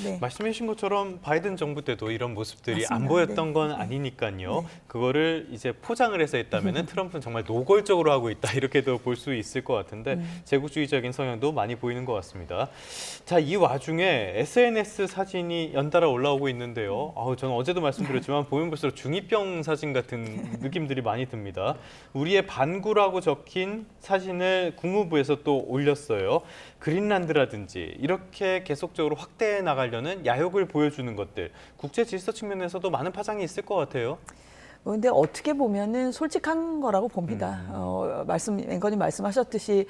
네. 말씀해 주신 것처럼 바이든 정부 때도 이런 모습들이 맞습니다. 안 보였던 네. 건 네. 아니니까요. 네. 그거를 이제 포장을 해서 했다면 트럼프는 정말 노골적으로 하고 있다 이렇게도 볼 수 있을 것 같은데 제국주의적인 성향도 많이 보이는 것 같습니다. 자, 이 와중에 SNS 사진이 연달아 올라오고 있는데요. 저는 어제도 말씀드렸지만 보면 볼수록 중2병 사진 같은 느낌들이 많이 듭니다. 우리의 반구라고 적힌 사진을 국무부에서 또 올렸어요. 그린란드라든지 이렇게 계속적으로 확대해 나가려는 야욕을 보여주는 것들, 국제 질서 측면에서도 많은 파장이 있을 것 같아요. 근데 어떻게 보면은 솔직한 거라고 봅니다. 앵커님 말씀하셨듯이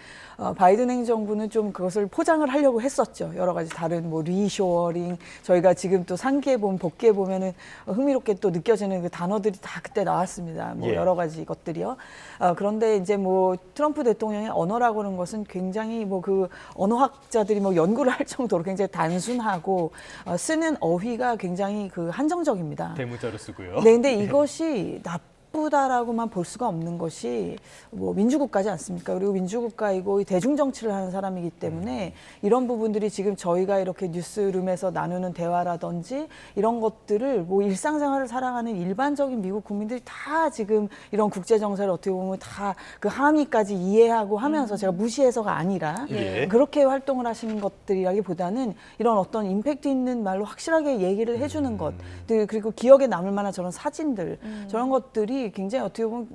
바이든 행정부는 좀 그것을 포장을 하려고 했었죠. 여러 가지 다른 뭐 리쇼어링, 저희가 지금 또 상기해 보면 복기해 보면은 흥미롭게 또 느껴지는 그 단어들이 다 그때 나왔습니다. 뭐 예. 여러 가지 것들이요. 그런데 이제 뭐 트럼프 대통령의 언어라고 하는 것은 굉장히 뭐 그 언어학자들이 뭐 연구를 할 정도로 굉장히 단순하고 쓰는 어휘가 굉장히 그 한정적입니다. 대문자로 쓰고요. 네, 근데 이것이 나쁘다라고만 볼 수가 없는 것이 뭐 민주국가지 않습니까? 그리고 민주국가이고 대중정치를 하는 사람이기 때문에 이런 부분들이 지금 저희가 이렇게 뉴스룸에서 나누는 대화라든지 이런 것들을 뭐 일상생활을 살아가는 일반적인 미국 국민들이 다 지금 이런 국제정세를 어떻게 보면 다 그 함의까지 이해하고 하면서 제가 무시해서가 아니라 예. 그렇게 활동을 하시는 것들이라기보다는 이런 어떤 임팩트 있는 말로 확실하게 얘기를 해주는 것, 그리고 기억에 남을 만한 저런 사진들, 저런 것들이 굉장히 어떻게 보면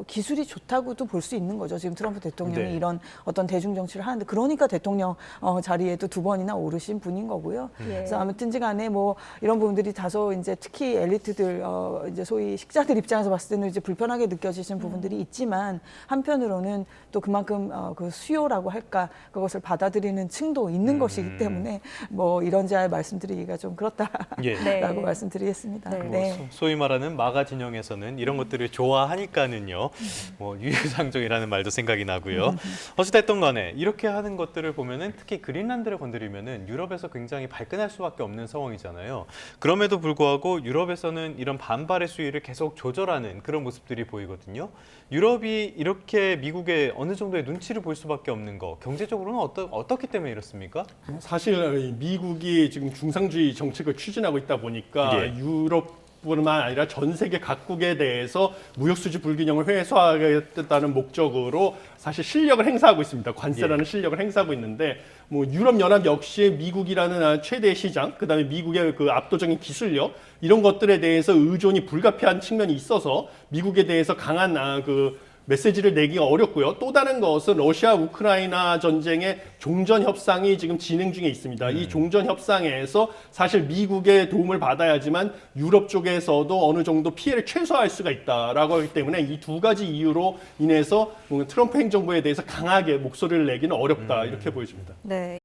기술이 좋다고도 볼 수 있는 거죠. 지금 트럼프 대통령이 네. 이런 어떤 대중정치를 하는데 그러니까 대통령 자리에도 2번이나 오르신 분인 거고요. 그래서 아무튼지간에 뭐 이런 부분들이 다소 이제 특히 엘리트들 이제 소위 식자들 입장에서 봤을 때는 이제 불편하게 느껴지시는 부분들이 있지만 한편으로는 또 그만큼 그 수요라고 할까 그것을 받아들이는 층도 있는 것이기 때문에 뭐 이런저런 말씀드리기가 좀 그렇다라고 예. 말씀드리겠습니다. 네. 뭐 소위 말하는 마가 진영에서는 이런 것들을 좋아하니까는요. 뭐 유유상종이라는 말도 생각이 나고요. 어찌됐든 간에 이렇게 하는 것들을 보면은 특히 그린란드를 건드리면은 유럽에서 굉장히 발끈할 수밖에 없는 상황이잖아요. 그럼에도 불구하고 유럽에서는 이런 반발의 수위를 계속 조절하는 그런 모습들이 보이거든요. 유럽이 이렇게 미국에 어느 정도의 눈치를 볼 수밖에 없는 거 경제적으로는 어떻기 때문에 이렇습니까? 사실 미국이 지금 중상주의 정책을 추진하고 있다 보니까 예. 유럽뿐만 아니라 전 세계 각국에 대해서 무역 수지 불균형을 해소하겠다는 목적으로 사실 실력을 행사하고 있습니다. 관세라는 실력을 행사하고 있는데 뭐 유럽 연합 역시 미국이라는 최대 시장, 그다음에 미국의 그 압도적인 기술력 이런 것들에 대해서 의존이 불가피한 측면이 있어서 미국에 대해서 강한 그 메시지를 내기가 어렵고요. 또 다른 것은 러시아 우크라이나 전쟁의 종전 협상이 지금 진행 중에 있습니다. 이 종전 협상에서 사실 미국의 도움을 받아야지만 유럽 쪽에서도 어느 정도 피해를 최소화할 수가 있다라고 하기 때문에 이 두 가지 이유로 인해서 트럼프 행정부에 대해서 강하게 목소리를 내기는 어렵다 이렇게 보여집니다. 네.